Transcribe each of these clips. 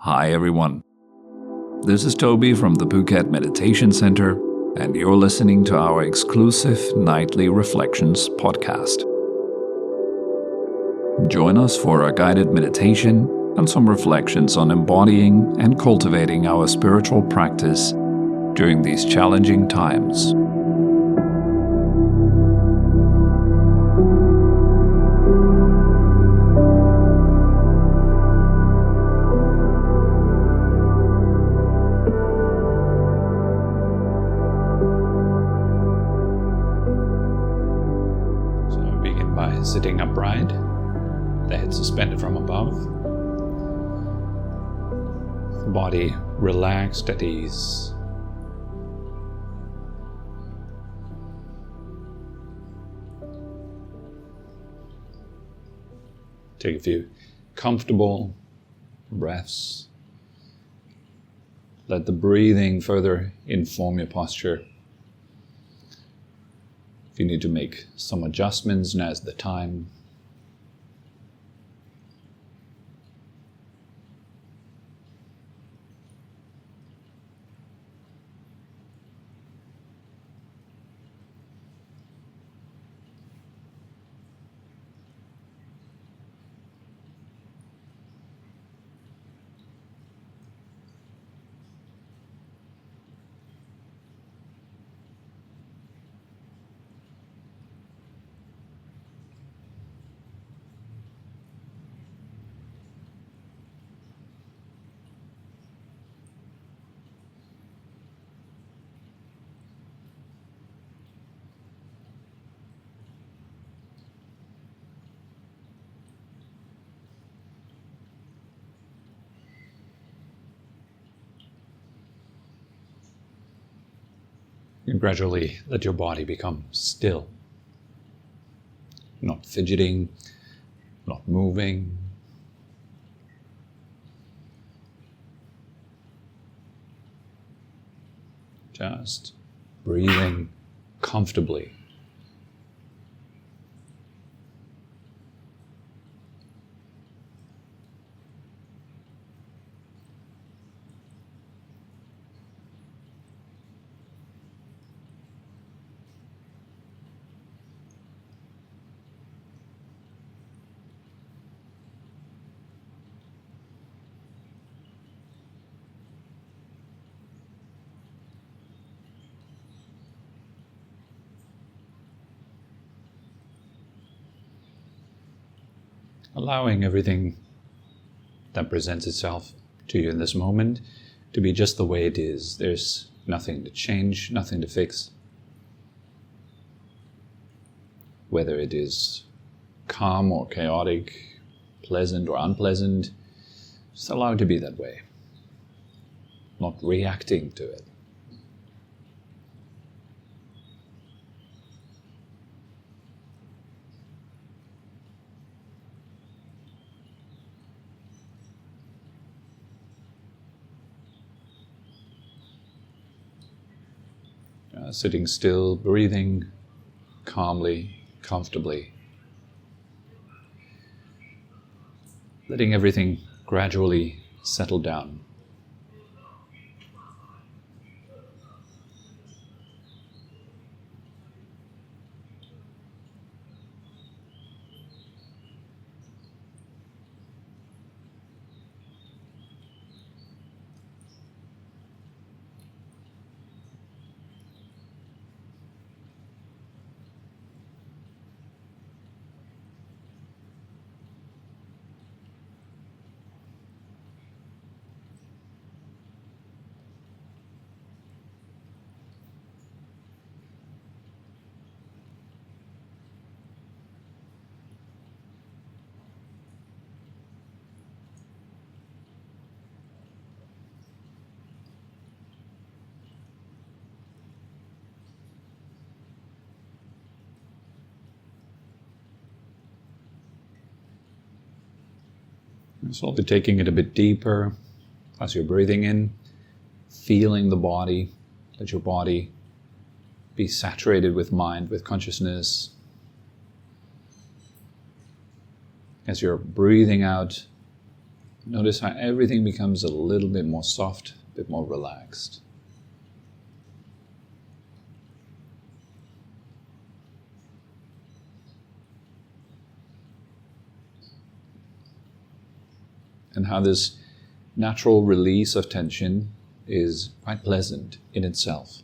Hi everyone. This is Tobi from the Phuket Meditation Center, and you're listening to our exclusive Nightly Reflections podcast. Join us for a guided meditation and some reflections on embodying and cultivating our spiritual practice during these challenging times. Sitting upright, the head suspended from above, the body relaxed at ease. Take a few comfortable breaths. Let the breathing further inform your posture. If you need to make some adjustments, now's the time. And gradually let your body become still, not fidgeting, not moving. Just breathing comfortably. Allowing everything that presents itself to you in this moment to be just the way it is. There's nothing to change, nothing to fix. Whether it is calm or chaotic, pleasant or unpleasant, just allow it to be that way. Not reacting to it. Sitting still, breathing calmly, comfortably. Letting everything gradually settle down. So I'll be taking it a bit deeper as you're breathing in, feeling the body. Let your body be saturated with mind, with consciousness. As you're breathing out, Notice how everything becomes a little bit more soft, a bit more relaxed. And how this natural release of tension is quite pleasant in itself.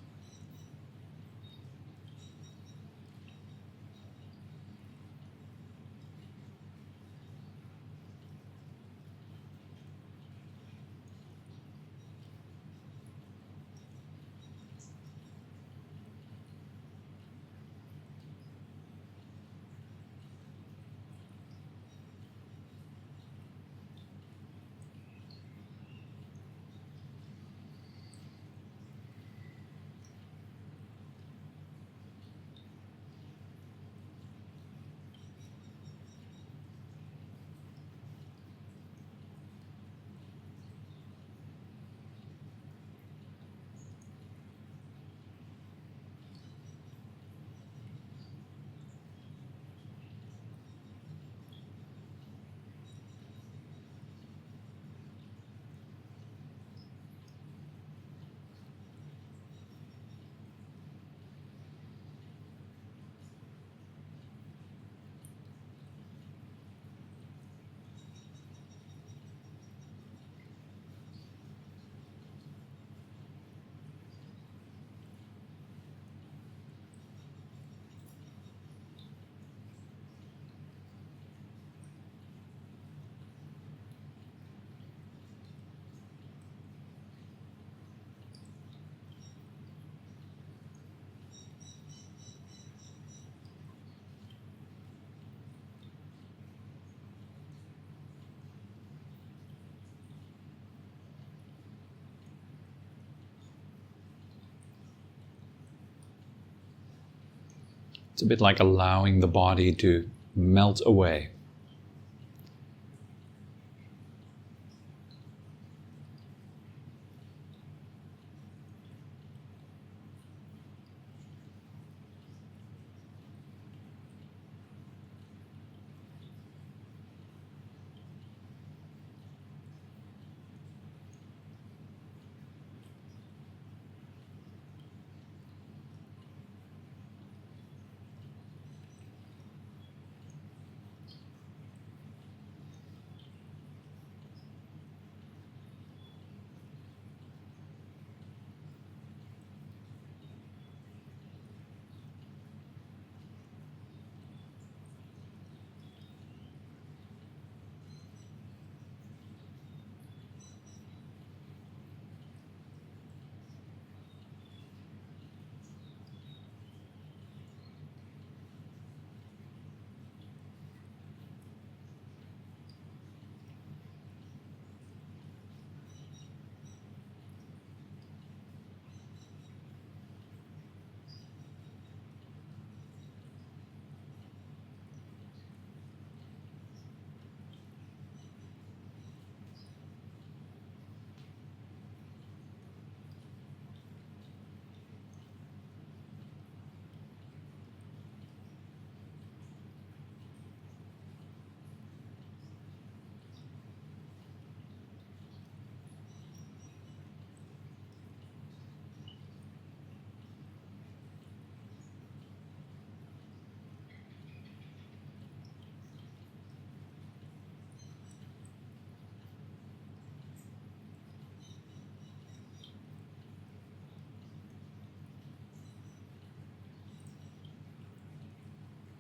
It's a bit like allowing the body to melt away.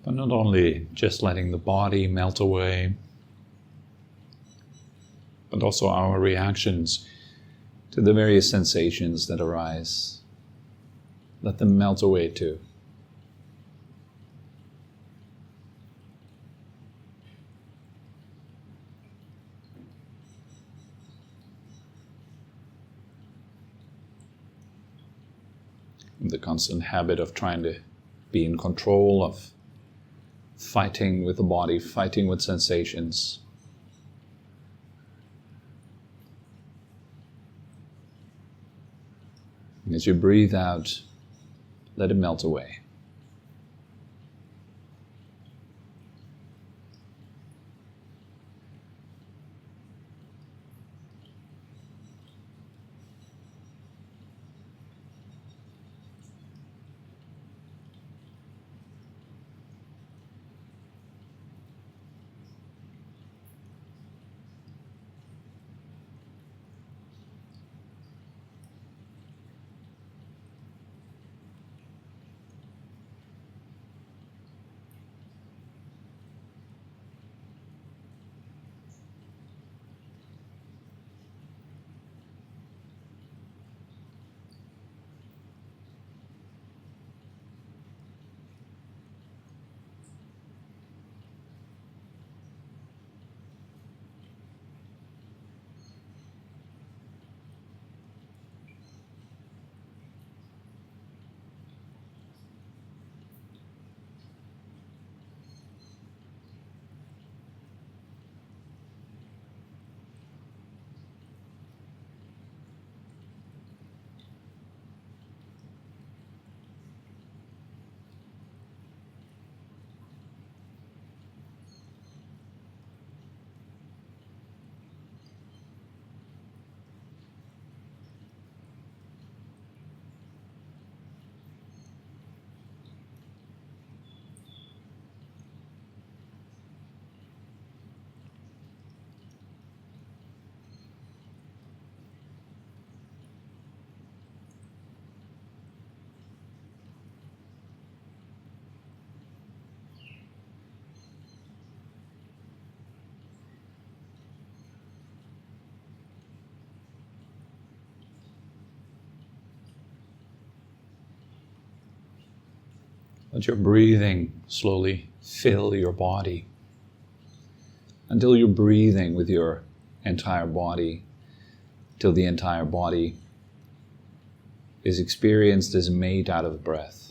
But not only just letting the body melt away, but also our reactions to the various sensations that arise. Let them melt away too. The constant habit of trying to be in control, of fighting with the body, fighting with sensations. And as you breathe out, let it melt away. Let your breathing slowly fill your body until you're breathing with your entire body, till the entire body is experienced as made out of breath.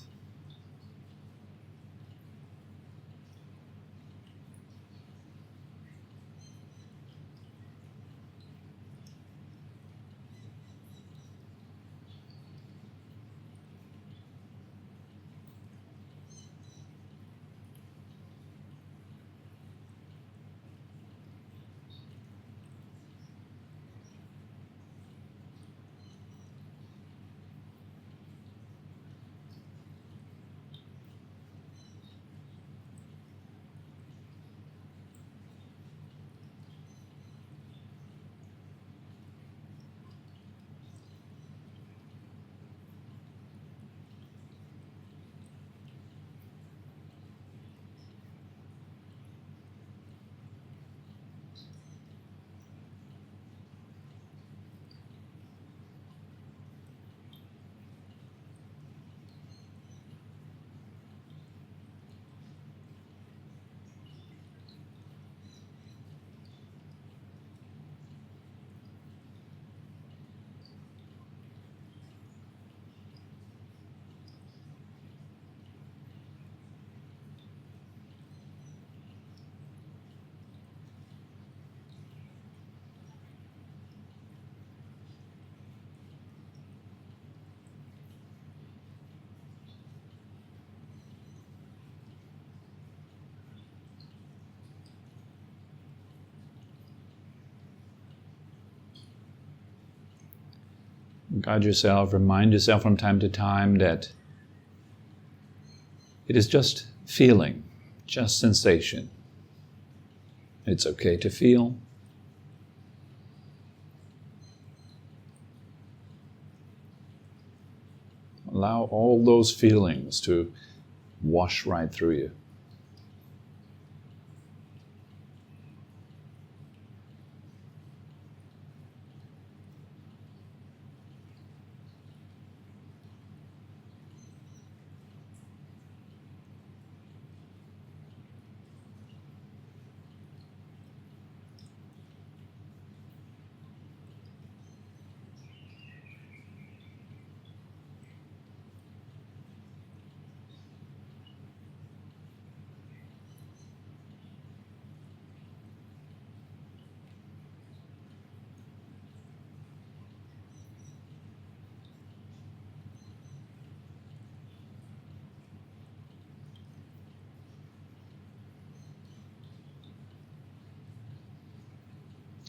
Guide yourself, remind yourself from time to time that it is just feeling, just sensation. It's okay to feel. Allow all those feelings to wash right through you.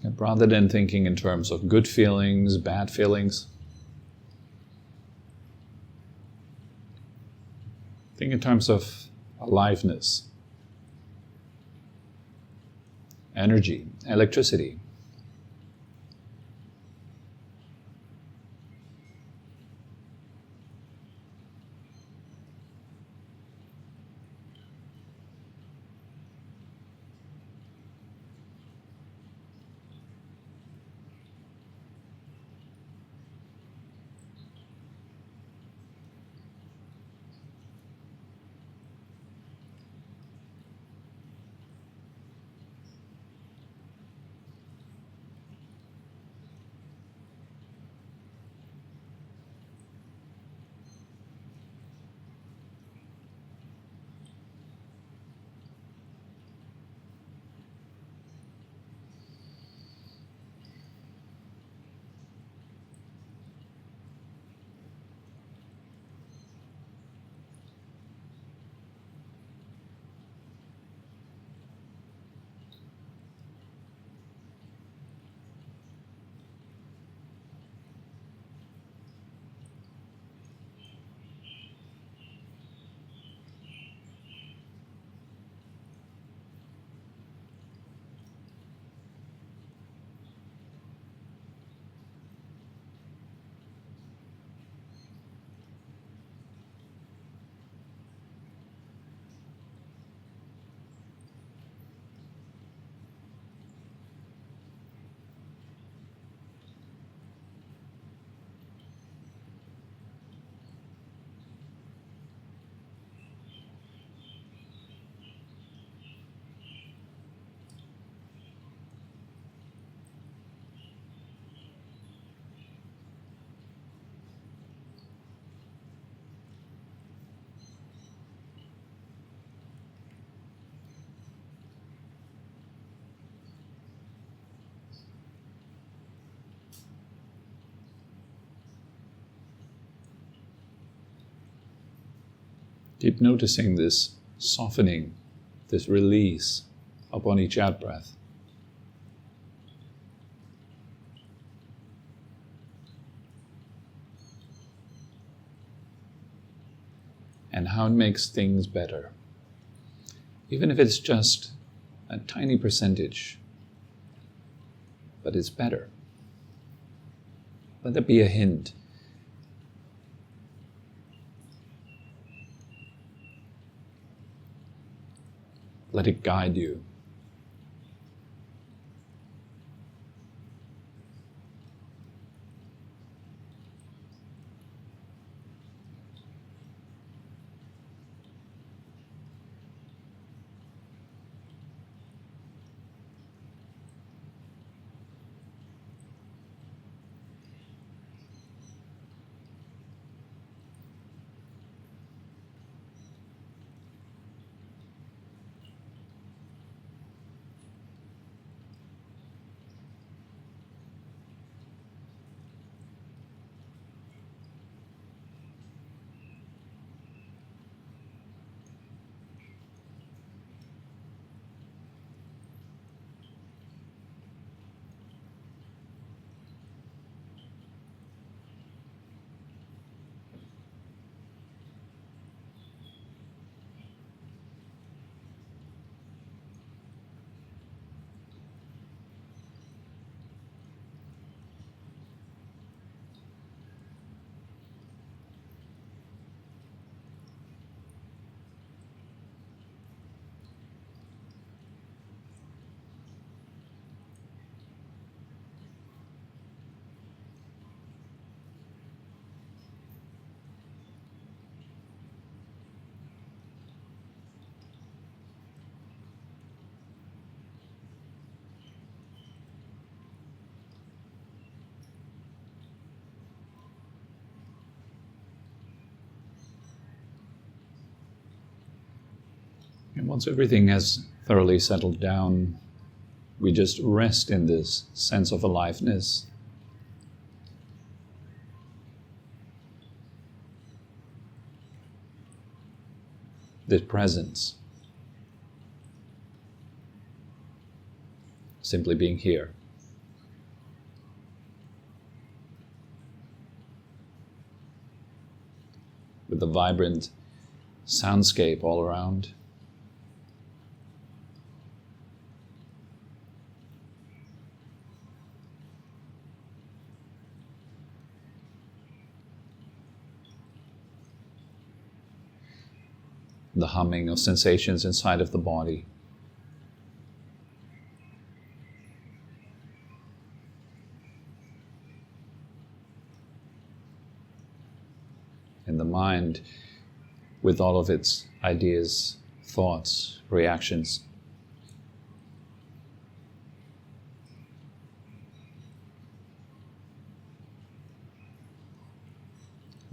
And rather than thinking in terms of good feelings, bad feelings, think in terms of aliveness, energy, electricity. Keep noticing this softening, this release upon each out-breath. And how it makes things better. Even if it's just a tiny percentage, but it's better. Let there be a hint. Let it guide you. And once everything has thoroughly settled down, we just rest in this sense of aliveness. This presence. Simply being here. With the vibrant soundscape all around. The humming of sensations inside of the body. And the mind with all of its ideas, thoughts, reactions.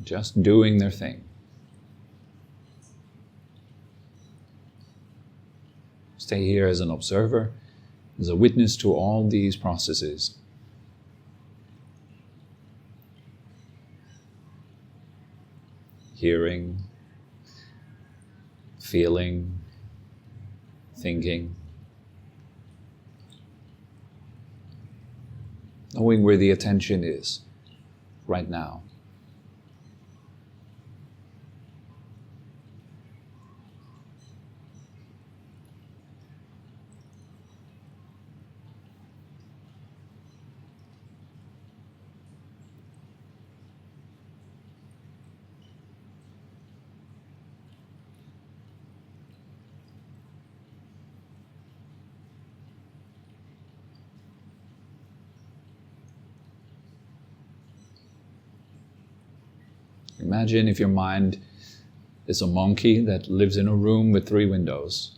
Just doing their thing. Stay here as an observer, as a witness to all these processes. Hearing, feeling, thinking. Knowing where the attention is right now. Imagine if your mind is a monkey that lives in a room with 3 windows.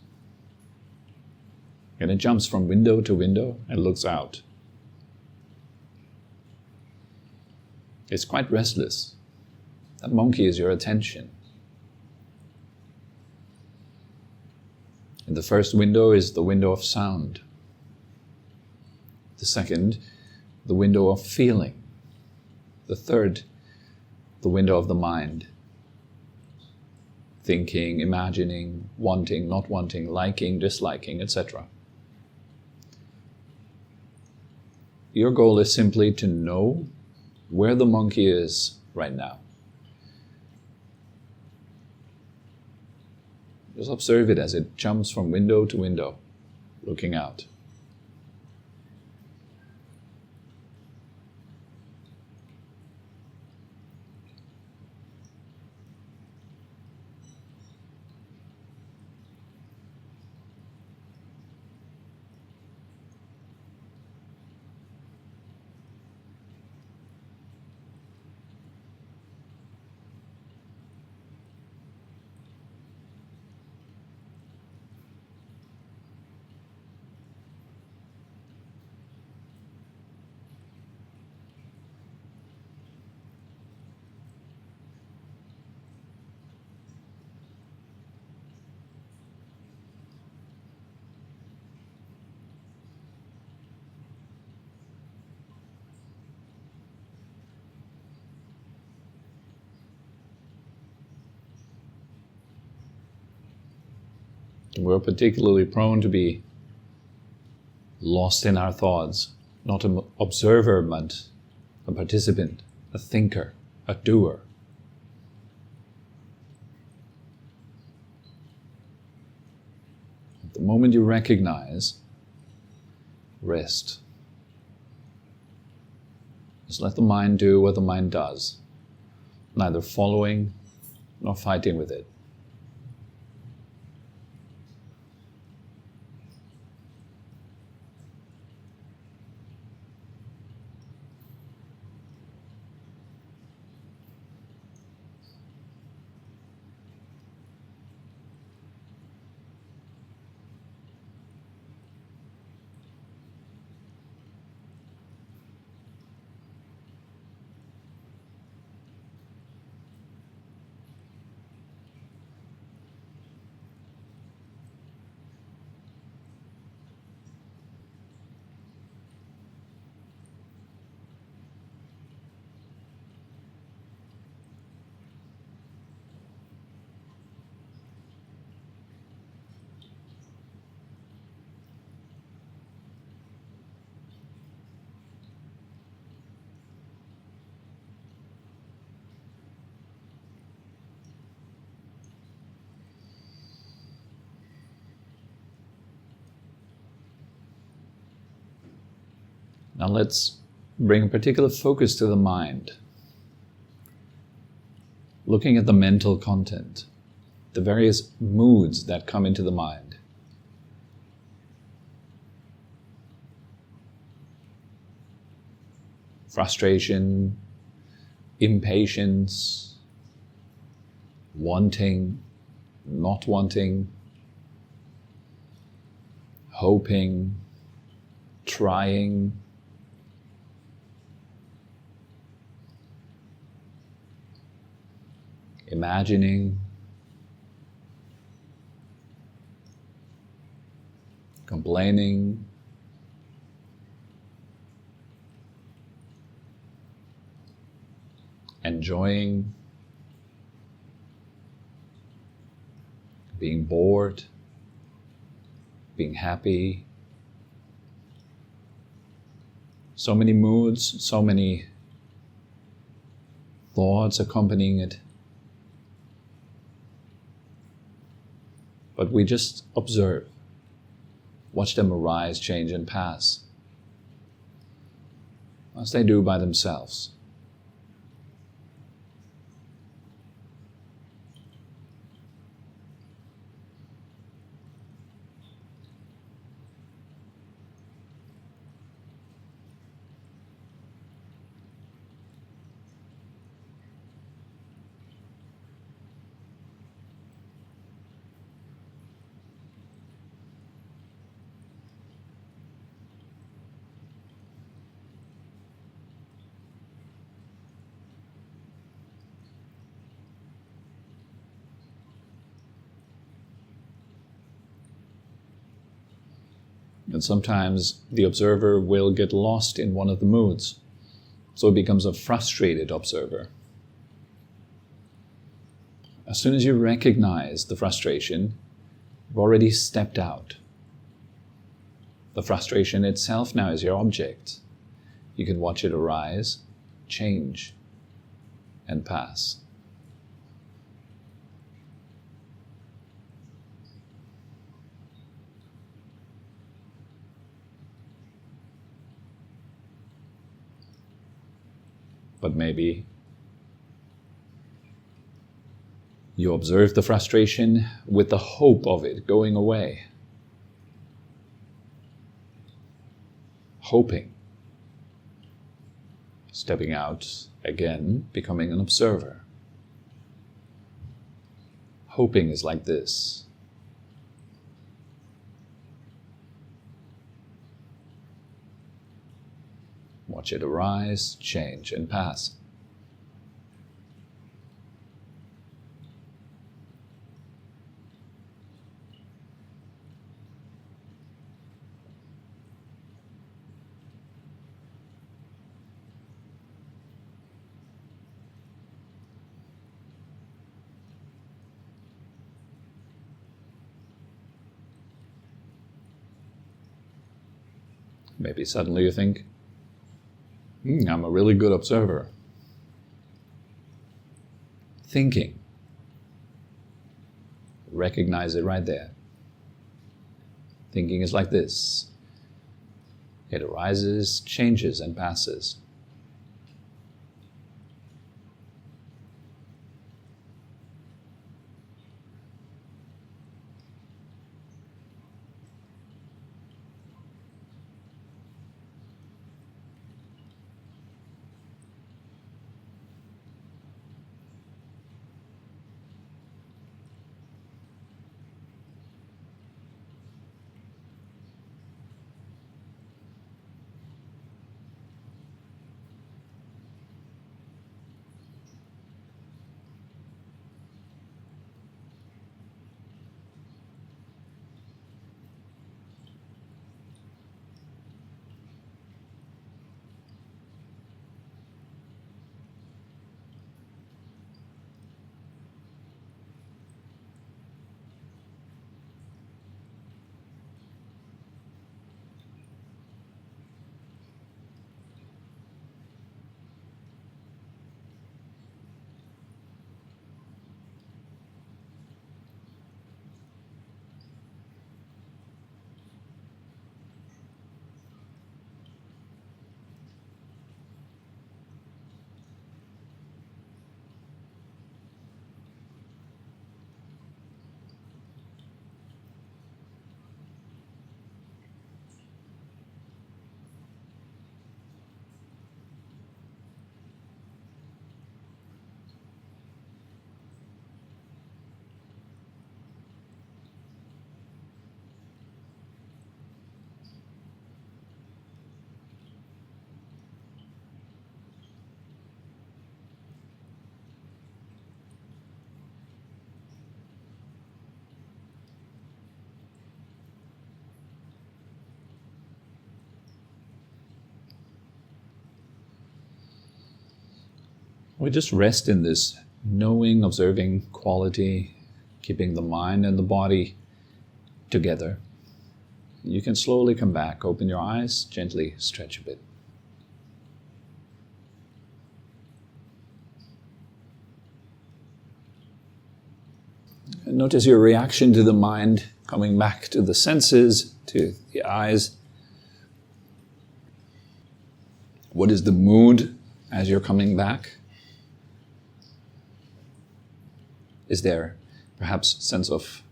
And it jumps from window to window and looks out. It's quite restless. That monkey is your attention. And the first window is the window of sound. The second, the window of feeling. The third, the window of the mind. thinking, imagining, wanting, not wanting, liking, disliking, etc. Your goal is simply to know where the monkey is right now. Just observe it as it jumps from window to window, looking out. We're particularly prone to be lost in our thoughts, not an observer, but a participant, a thinker, a doer. The moment you recognize, rest. Just let the mind do what the mind does, neither following nor fighting with it. Now let's bring a particular focus to the mind, looking at the mental content, the various moods that come into the mind. Frustration, impatience, wanting, not wanting, hoping, trying, imagining, complaining, enjoying, being bored, being happy. So many moods, so many thoughts accompanying it. But we just observe, watch them arise, change, and pass, as they do by themselves. And sometimes the observer will get lost in one of the moods, so it becomes a frustrated observer. As soon as you recognize the frustration, you've already stepped out. The frustration itself now is your object. You can watch it arise, change, and pass. But maybe you observe the frustration with the hope of it going away. Hoping. Stepping out again, becoming an observer. Hoping is like this. Watch it arise, change, and pass. Maybe suddenly you think, I'm a really good observer. Thinking. Recognize it right there. Thinking is like this. It arises, changes, and passes. We just rest in this knowing, observing quality, keeping the mind and the body together. You can slowly come back, open your eyes, gently stretch a bit. And notice your reaction to the mind, coming back to the senses, to the eyes. What is the mood as you're coming back? Is there perhaps a sense of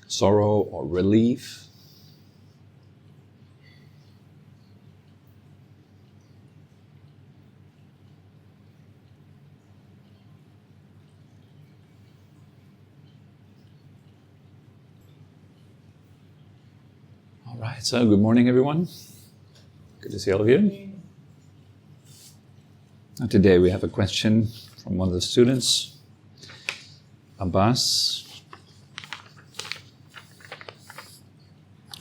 sorrow or relief? All right, so good morning, everyone. Good to see all of you. And today we have a question from one of the students, Abbas.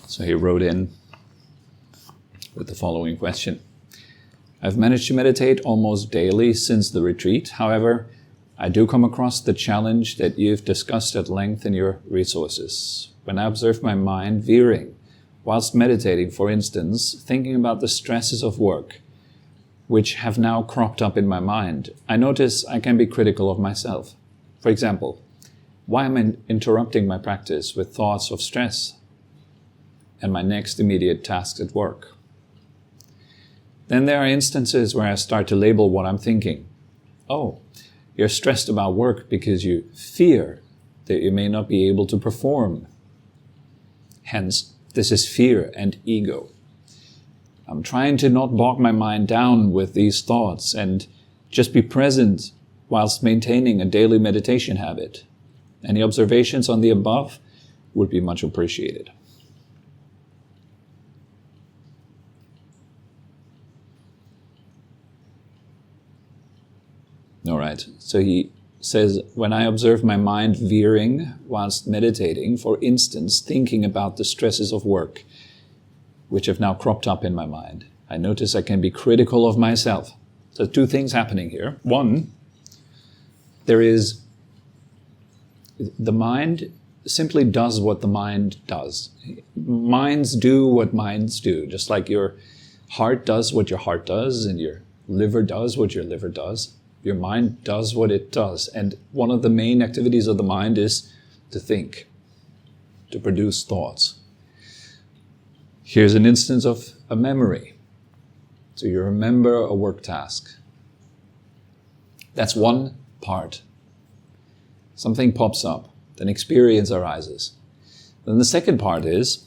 So he wrote in with the following question. I've managed to meditate almost daily since the retreat. However, I do come across the challenge that you've discussed at length in your resources. When I observe my mind veering, whilst meditating, for instance, thinking about the stresses of work, which have now cropped up in my mind, I notice I can be critical of myself. For example, why am I interrupting my practice with thoughts of stress and my next immediate tasks at work? Then there are instances where I start to label what I'm thinking. Oh, you're stressed about work because you fear that you may not be able to perform. Hence, this is fear and ego. I'm trying to not bog my mind down with these thoughts and just be present whilst maintaining a daily meditation habit. Any observations on the above would be much appreciated. All right, so he says, when I observe my mind veering whilst meditating, for instance, thinking about the stresses of work, which have now cropped up in my mind, I notice I can be critical of myself. So two things happening here. One, there is the mind simply does what the mind does. Minds do what minds do, just like your heart does what your heart does and your liver does what your liver does. Your mind does what it does. And one of the main activities of the mind is to think, to produce thoughts. Here's an instance of a memory. So you remember a work task. That's one part. Something pops up, an experience arises. Then the second part is,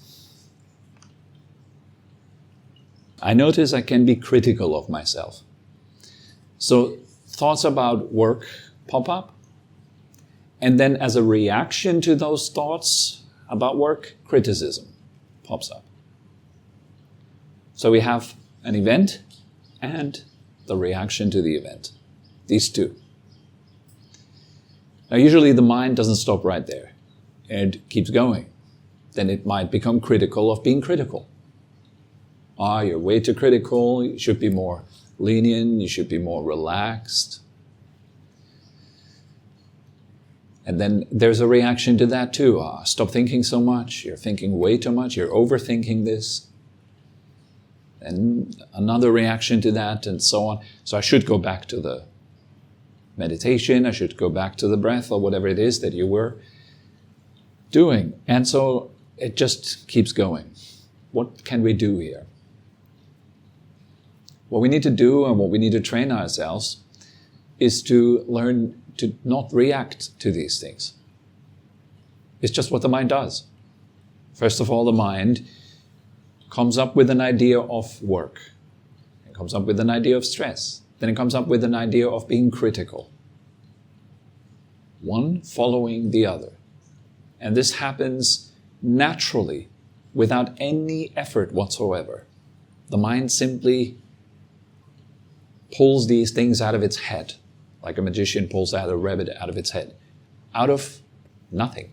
I notice I can be critical of myself. So thoughts about work pop up, and then as a reaction to those thoughts about work, criticism pops up. So we have an event and the reaction to the event. These two. Now usually the mind doesn't stop right there. It keeps going. Then it might become critical of being critical. You're way too critical, you should be more lenient, you should be more relaxed. And then there's a reaction to that too. Stop thinking so much, you're thinking way too much, you're overthinking this. And another reaction to that, and so on. So I should go back to the meditation, I should go back to the breath, or whatever it is that you were doing. And so it just keeps going. What can we do here? What we need to do and what we need to train ourselves is to learn to not react to these things. It's just what the mind does. First of all, the mind comes up with an idea of work. It comes up with an idea of stress. Then it comes up with an idea of being critical. One following the other. And this happens naturally, without any effort whatsoever. The mind simply pulls these things out of its head, like a magician pulls out a rabbit out of its head, out of nothing.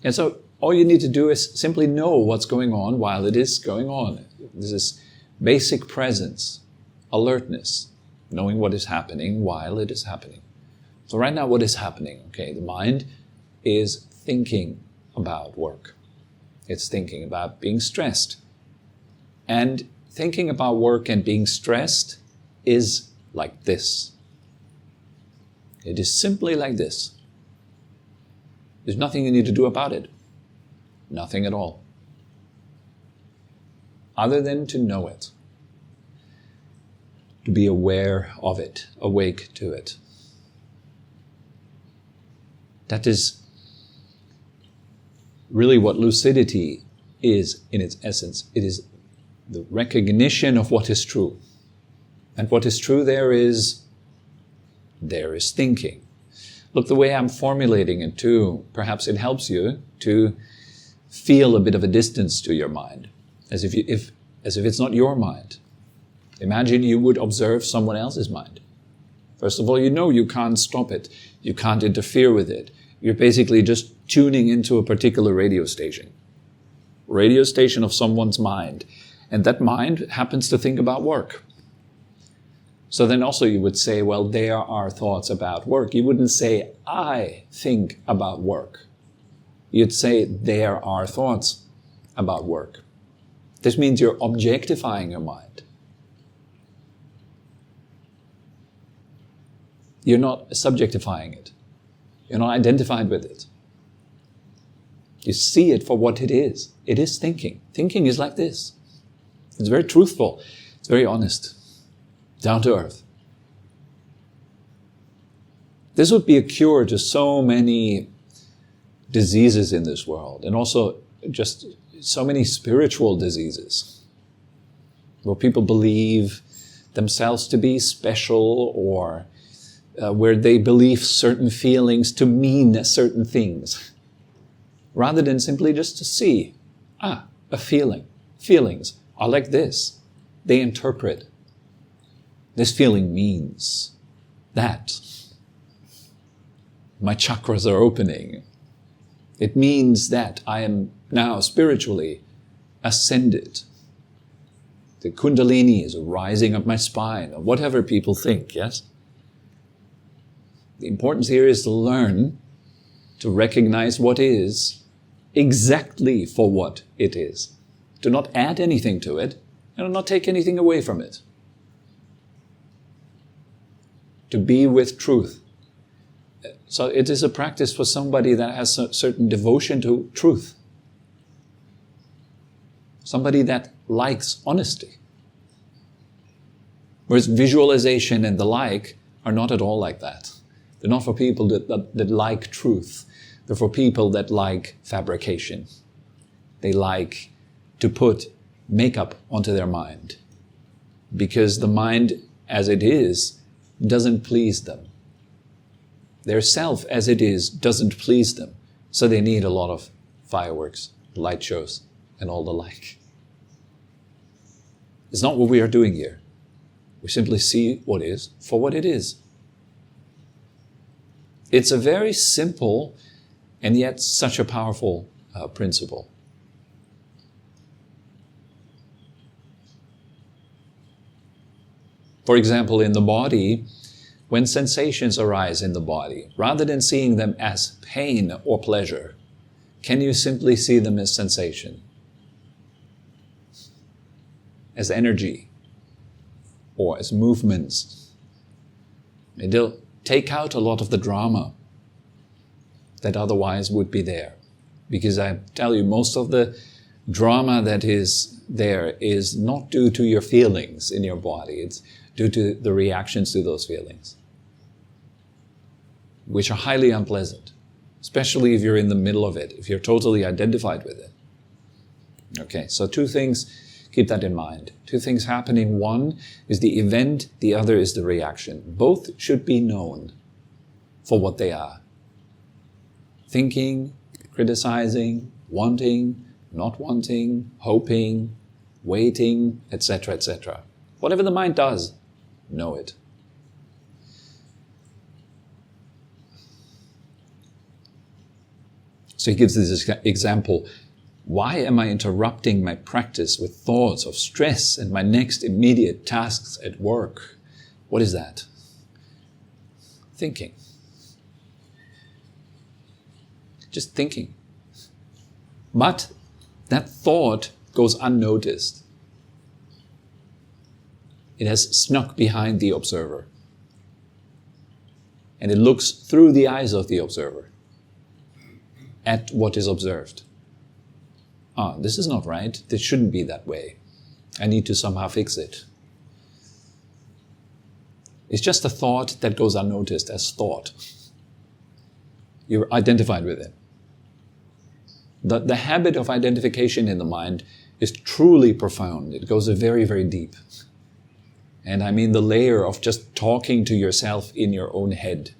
And so all you need to do is simply know what's going on while it is going on. This is basic presence, alertness, knowing what is happening while it is happening. So right now what is happening? Okay, the mind is thinking about work. It's thinking about being stressed. And thinking about work and being stressed is like this. It is simply like this. There's nothing you need to do about it. Nothing at all. Other than to know it. To be aware of it, awake to it. That is really what lucidity is in its essence. It is the recognition of what is true. And what is true there is thinking. Look, the way I'm formulating it too, perhaps it helps you to feel a bit of a distance to your mind, as if it's not your mind. Imagine you would observe someone else's mind. First of all, you know you can't stop it. You can't interfere with it. You're basically just tuning into a particular radio station of someone's mind. And that mind happens to think about work. So then also you would say, well, there are thoughts about work. You wouldn't say, I think about work. You'd say, there are thoughts about work. This means you're objectifying your mind. You're not subjectifying it. You're not identified with it. You see it for what it is. It is thinking. Thinking is like this. It's very truthful. It's very honest. Down to earth. This would be a cure to so many diseases in this world, and also just so many spiritual diseases, where people believe themselves to be special, or where they believe certain feelings to mean certain things, rather than simply just to see, a feeling. Feelings are like this. They interpret. This feeling means that. My chakras are opening. It means that I am now spiritually ascended. The Kundalini is rising up my spine, or whatever people think, yes? The importance here is to learn to recognize what is exactly for what it is. Do not add anything to it, and do not take anything away from it. To be with truth. So it is a practice for somebody that has a certain devotion to truth. Somebody that likes honesty. Whereas visualization and the like are not at all like that. They're not for people that like truth. They're for people that like fabrication. They like to put makeup onto their mind. Because the mind as it is doesn't please them. Their self as it is doesn't please them. So they need a lot of fireworks, light shows, and all the like. It's not what we are doing here. We simply see what is for what it is. It's a very simple and yet such a powerful principle. For example, in the body, when sensations arise in the body, rather than seeing them as pain or pleasure, can you simply see them as sensation? As energy? Or as movements? And they'll take out a lot of the drama that otherwise would be there. Because I tell you, most of the drama that is there is not due to your feelings in your body. It's due to the reactions to those feelings, which are highly unpleasant, especially if you're in the middle of it, if you're totally identified with it. Okay, so two things, keep that in mind. Two things happening. One is the event, the other is the reaction. Both should be known for what they are. Thinking, criticizing, wanting, not wanting, hoping, waiting, etc., etc. Whatever the mind does, know it. So he gives this example. Why am I interrupting my practice with thoughts of stress and my next immediate tasks at work? What is that? Thinking. Just thinking. But that thought goes unnoticed. It has snuck behind the observer. And it looks through the eyes of the observer at what is observed. This is not right. This shouldn't be that way. I need to somehow fix it. It's just a thought that goes unnoticed as thought. You're identified with it. The habit of identification in the mind is truly profound. It goes very, very deep. And I mean the layer of just talking to yourself in your own head,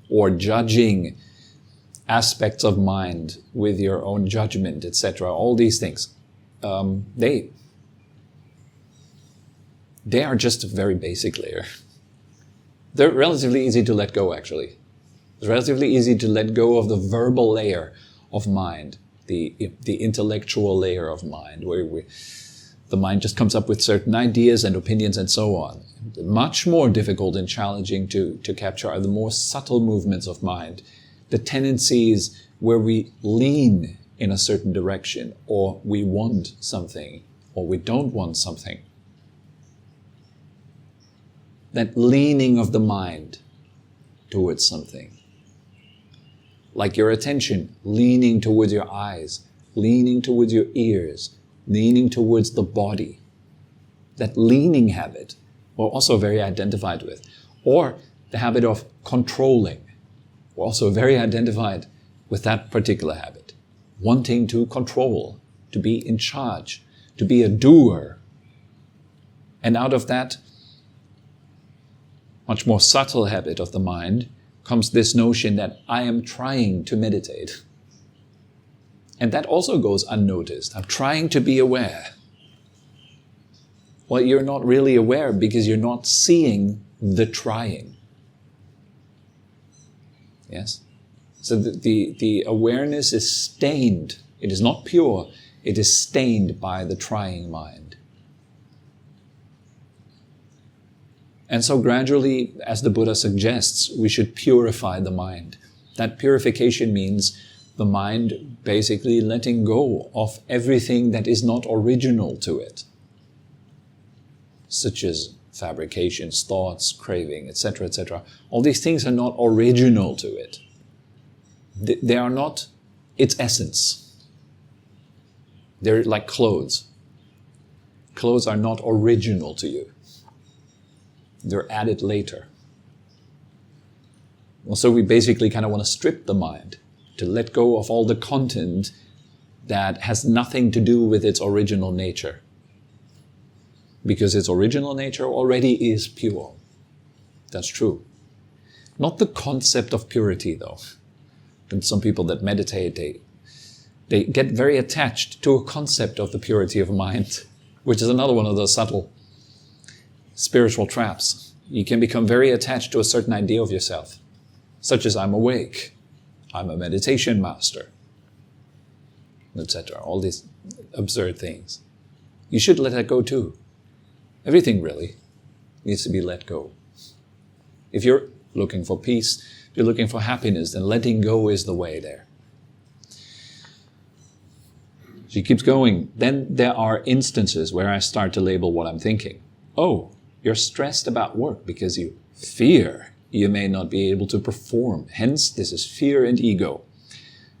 or judging aspects of mind with your own judgment, etc. All these things, they are just a very basic layer. They're relatively easy to let go, actually. It's relatively easy to let go of the verbal layer of mind, the intellectual layer of mind, where The mind just comes up with certain ideas and opinions and so on. Much more difficult and challenging to capture are the more subtle movements of mind, the tendencies where we lean in a certain direction, or we want something, or we don't want something. That leaning of the mind towards something. Like your attention leaning towards your eyes, leaning towards your ears, leaning towards the body. That leaning habit, we're also very identified with. Or the habit of controlling. We're also very identified with that particular habit. Wanting to control, to be in charge, to be a doer. And out of that much more subtle habit of the mind comes this notion that I am trying to meditate. And that also goes unnoticed. I'm trying to be aware. Well, you're not really aware because you're not seeing the trying. Yes? So the awareness is stained. It is not pure. It is stained by the trying mind. And so gradually, as the Buddha suggests, we should purify the mind. That purification means the mind basically letting go of everything that is not original to it, such as fabrications, thoughts, craving, etc., etc. All these things are not original to it. They are not its essence. They're like clothes. Clothes are not original to you. They're added later. Well, so we basically kind of want to strip the mind, to let go of all the content that has nothing to do with its original nature. Because its original nature already is pure. That's true. Not the concept of purity, though. And some people that meditate, they get very attached to a concept of the purity of mind, which is another one of those subtle spiritual traps. You can become very attached to a certain idea of yourself, such as I'm awake, I'm a meditation master, etc. All these absurd things. You should let that go too. Everything really needs to be let go. If you're looking for peace, if you're looking for happiness, then letting go is the way there. She keeps going. Then there are instances where I start to label what I'm thinking. Oh, you're stressed about work because you fear you may not be able to perform. Hence, this is fear and ego.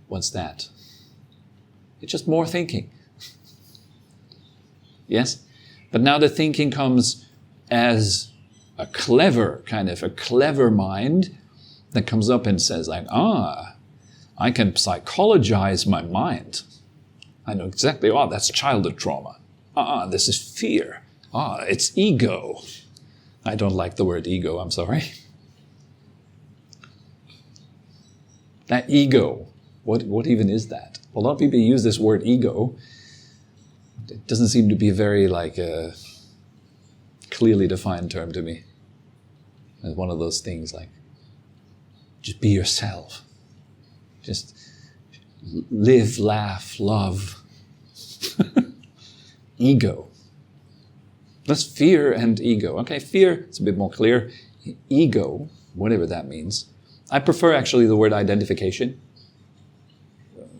What's that? It's just more thinking. Yes? But now the thinking comes as a clever mind that comes up and says like, I can psychologize my mind. I know exactly, that's childhood trauma. This is fear. It's ego. I don't like the word ego, I'm sorry. That ego, what even is that? A lot of people use this word ego. It doesn't seem to be very clearly defined term to me. It's one of those things like, just be yourself. Just live, laugh, love. Ego. That's fear and ego. Okay, fear, it's a bit more clear. Ego, whatever that means. I prefer actually the word identification.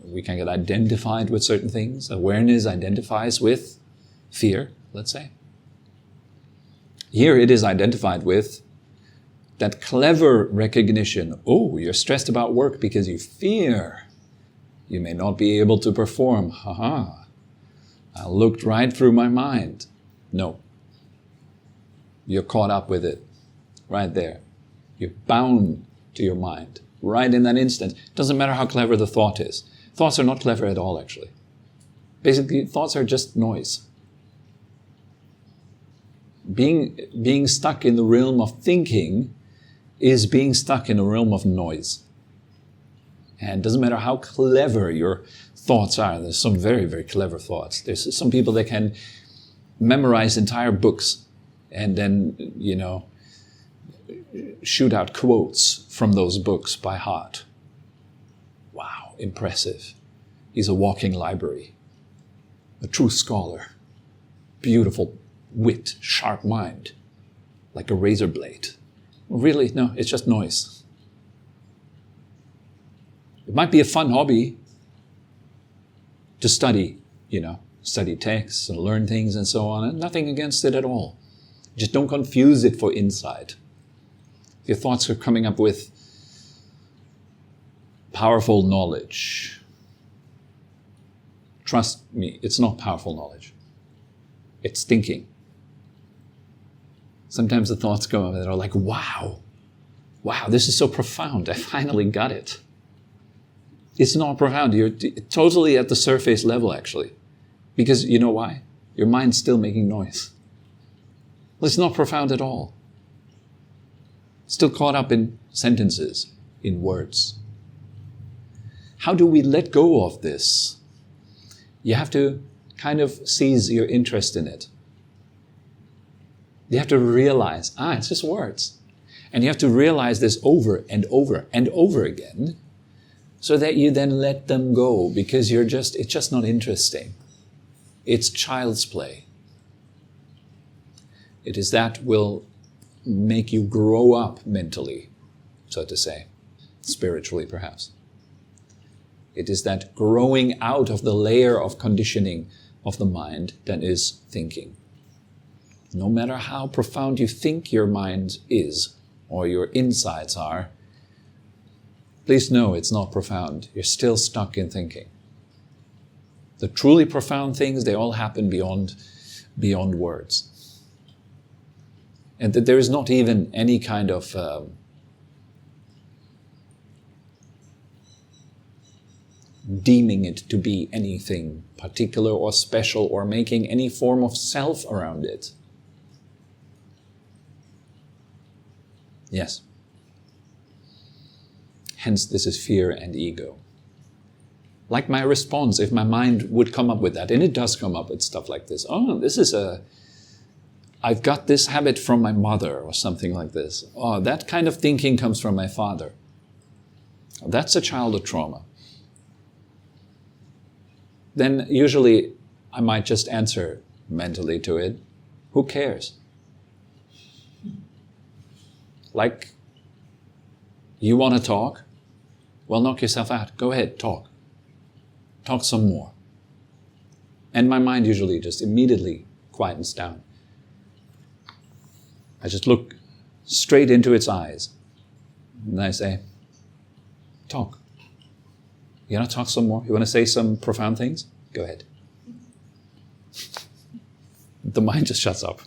We can get identified with certain things. Awareness identifies with fear, let's say. Here it is identified with that clever recognition. Oh, you're stressed about work because you fear you may not be able to perform. I looked right through my mind. No. You're caught up with it. Right there. You're bound to your mind. Right in that instant. Doesn't matter how clever the thought is. Thoughts are not clever at all, actually. Basically, thoughts are just noise. Being stuck in the realm of thinking is being stuck in a realm of noise. And it doesn't matter how clever your thoughts are. There's some very, very clever thoughts. There's some people that can memorize entire books and then, shoot out quotes from those books by heart. Wow, impressive. He's a walking library. A true scholar. beautiful wit, sharp mind, like a razor blade. Really, no, it's just noise. It might be a fun hobby to study, study texts and learn things and so on, and nothing against it at all. Just don't confuse it for insight. If your thoughts are coming up with powerful knowledge, trust me, it's not powerful knowledge. It's thinking. Sometimes the thoughts come up that are like, wow, this is so profound. I finally got it. It's not profound. You're totally at the surface level, actually. Because you know why? Your mind's still making noise. Well, it's not profound at all. Still caught up in sentences, in words. How do we let go of this? You have to kind of seize your interest in it. You have to realize, it's just words. And you have to realize this over and over and over again, so that you then let them go, because it's just not interesting. It's child's play. It is that will make you grow up mentally, so to say, spiritually perhaps. It is that growing out of the layer of conditioning of the mind that is thinking. No matter how profound you think your mind is, or your insights are, please know it's not profound. You're still stuck in thinking. The truly profound things, they all happen beyond words. And that there is not even any kind of deeming it to be anything particular or special, or making any form of self around it. Yes. Hence, this is fear and ego. Like my response, if my mind would come up with that, and it does come up with stuff like this. I've got this habit from my mother, or something like this. That kind of thinking comes from my father. That's a childhood trauma. Then usually I might just answer mentally to it, who cares? Like, you want to talk? Well, knock yourself out. Go ahead, talk. Talk some more. And my mind usually just immediately quietens down. I just look straight into its eyes. And I say, talk. You want to talk some more? You want to say some profound things? Go ahead. The mind just shuts up.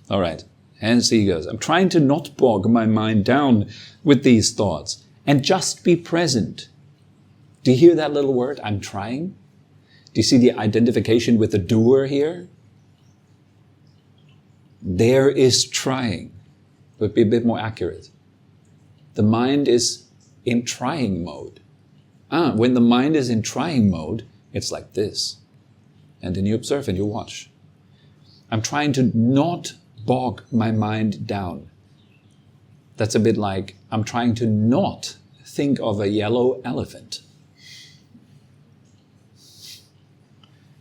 All right. Hence he goes, I'm trying to not bog my mind down with these thoughts and just be present. Do you hear that little word? I'm trying. Do you see the identification with the doer here? There is trying. But be a bit more accurate. The mind is in trying mode. When the mind is in trying mode, it's like this. And then you observe and you watch. I'm trying to not bog my mind down. That's a bit like, I'm trying to not think of a yellow elephant.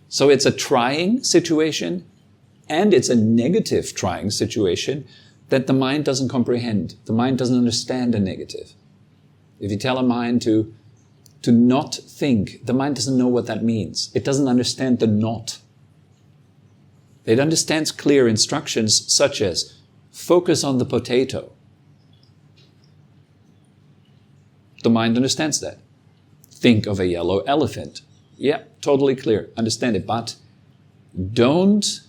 So it's a trying situation, and it's a negative trying situation that the mind doesn't comprehend. The mind doesn't understand a negative. If you tell a mind to not think, the mind doesn't know what that means. It doesn't understand the not. It understands clear instructions such as, focus on the potato. The mind understands that. Think of a yellow elephant. Yeah, totally clear. Understand it. But don't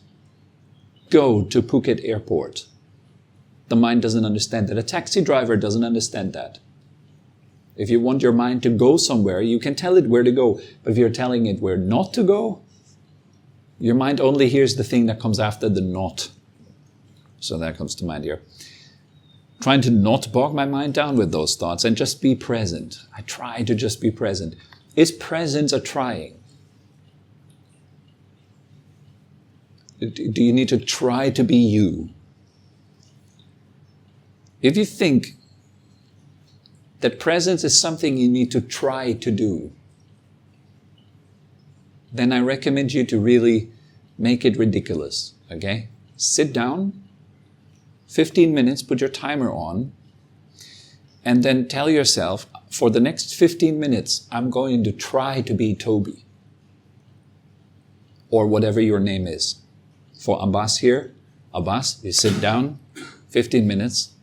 go to Phuket airport. The mind doesn't understand that. A taxi driver doesn't understand that. If you want your mind to go somewhere, you can tell it where to go. But if you're telling it where not to go, your mind only hears the thing that comes after the not. So that comes to mind here. Trying to not bog my mind down with those thoughts and just be present. I try to just be present. Is presence a trying? Do you need to try to be you? If you think that presence is something you need to try to do, then I recommend you to really make it ridiculous, okay? Sit down, 15 minutes, put your timer on, and then tell yourself, for the next 15 minutes, I'm going to try to be Tobi. Or whatever your name is. For Abbas here, Abbas, you sit down, 15 minutes,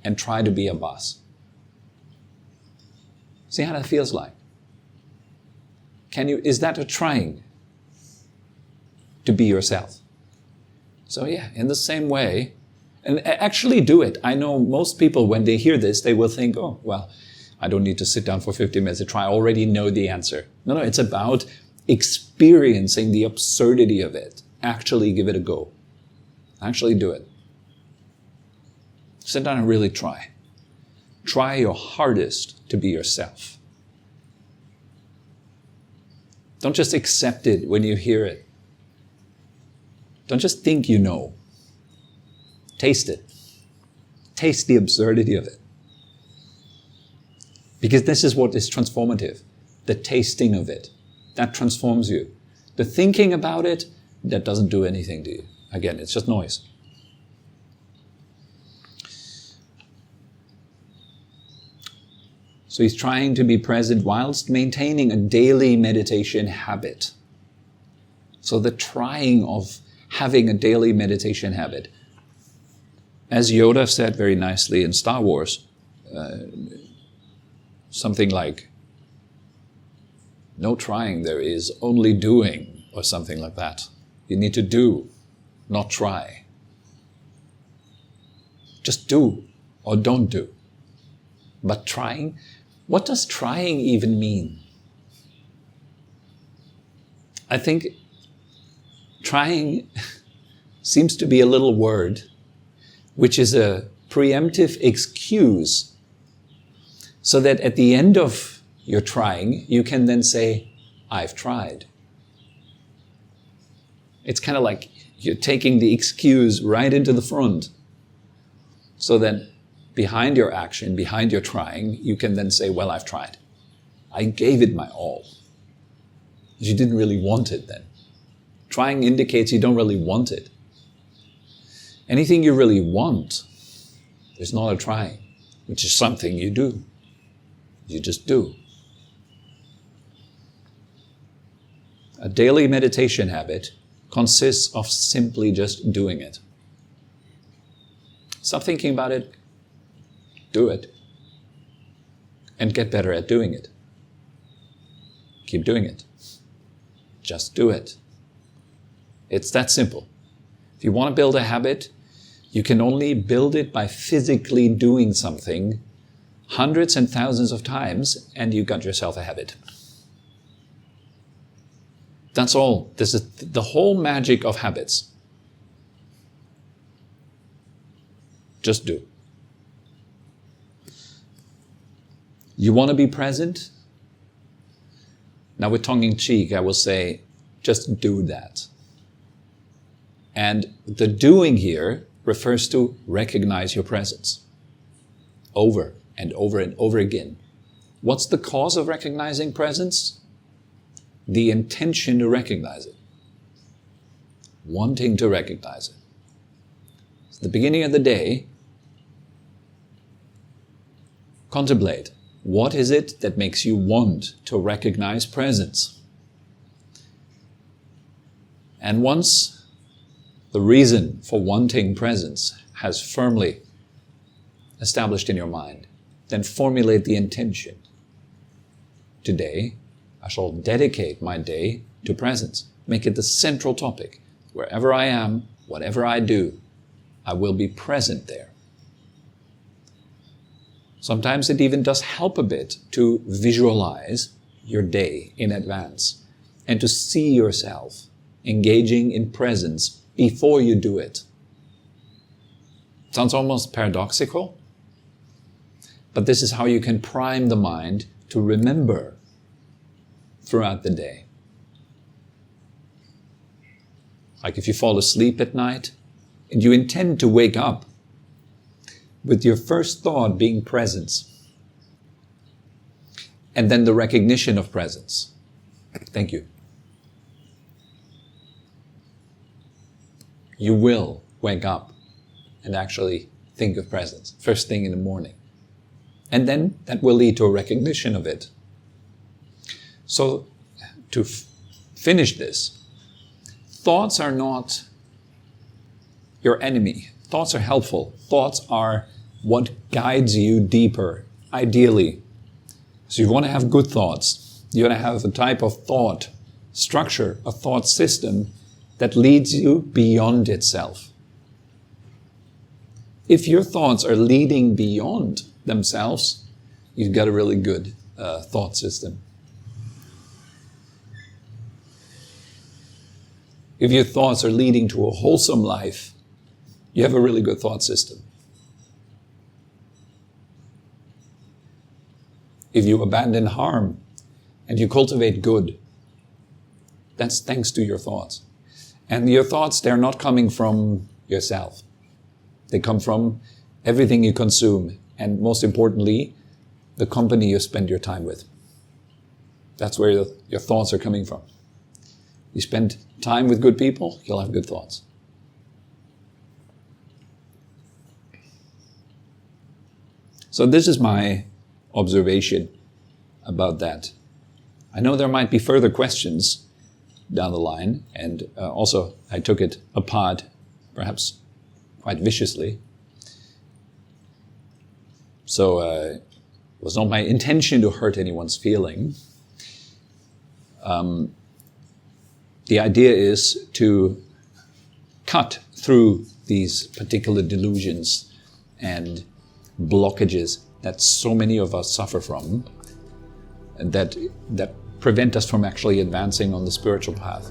and try to be Abbas. See how that feels like? Is that a trying to be yourself? So yeah, in the same way, and actually do it. I know most people, when they hear this, they will think, oh, well, I don't need to sit down for 15 minutes to try. I already know the answer. No, it's about experiencing the absurdity of it. Actually give it a go. Actually do it. Sit down and really try. Try your hardest to be yourself. Don't just accept it when you hear it. Don't just think you know. Taste it. Taste the absurdity of it. Because this is what is transformative. The tasting of it. That transforms you. The thinking about it, that doesn't do anything to you. Again, it's just noise. So he's trying to be present whilst maintaining a daily meditation habit. So the trying of having a daily meditation habit. As Yoda said very nicely in Star Wars, something like, no trying there is, only doing, or something like that. You need to do, not try. Just do, or don't do. But trying, what does trying even mean? I think trying seems to be a little word which is a preemptive excuse so that at the end of your trying, you can then say, I've tried. It's kind of like you're taking the excuse right into the front so that behind your action, behind your trying, you can then say, well, I've tried. I gave it my all. You didn't really want it then. Trying indicates you don't really want it. Anything you really want is not a trying, which is something you do. You just do. A daily meditation habit consists of simply just doing it. Stop thinking about it. Do it. And get better at doing it. Keep doing it. Just do it. It's that simple. If you want to build a habit, you can only build it by physically doing something hundreds and thousands of times, and you got yourself a habit. That's all. This is the whole magic of habits. Just do. You want to be present? Now with tongue-in-cheek, I will say, just do that. And the doing here refers to recognize your presence. Over and over and over again. What's the cause of recognizing presence? The intention to recognize it. Wanting to recognize it. At the beginning of the day, contemplate. What is it that makes you want to recognize presence? And once the reason for wanting presence has firmly established in your mind, then formulate the intention. Today, I shall dedicate my day to presence. Make it the central topic. Wherever I am, whatever I do, I will be present there. Sometimes it even does help a bit to visualize your day in advance and to see yourself engaging in presence before you do it. Sounds almost paradoxical, but this is how you can prime the mind to remember throughout the day. Like if you fall asleep at night and you intend to wake up with your first thought being presence, and then the recognition of presence. Thank you. you will wake up and actually think of presence first thing in the morning. And then that will lead to a recognition of it. So to finish this, thoughts are not your enemy. Thoughts are helpful. Thoughts are what guides you deeper, ideally. So you want to have good thoughts. You want to have a type of thought structure, a thought system that leads you beyond itself. If your thoughts are leading beyond themselves, you've got a really good thought system. If your thoughts are leading to a wholesome life, you have a really good thought system. If you abandon harm and you cultivate good, that's thanks to your thoughts. And your thoughts, they're not coming from yourself. They come from everything you consume, and most importantly, the company you spend your time with. That's where your thoughts are coming from. You spend time with good people, you'll have good thoughts. So this is my observation about that. I know there might be further questions down the line, and also I took it apart, perhaps quite viciously. So it was not my intention to hurt anyone's feeling. The idea is to cut through these particular delusions and blockages that so many of us suffer from, and that prevent us from actually advancing on the spiritual path.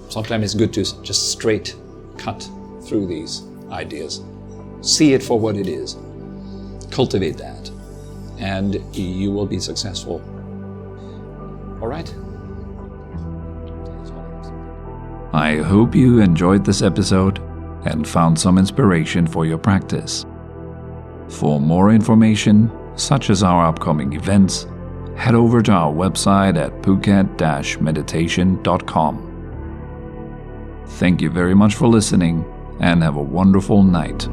Sometimes it's good to just straight cut through these ideas. See it for what it is. Cultivate that, and you will be successful. All right? I hope you enjoyed this episode and found some inspiration for your practice. For more information, such as our upcoming events, head over to our website at phuket-meditation.com. Thank you very much for listening, and have a wonderful night.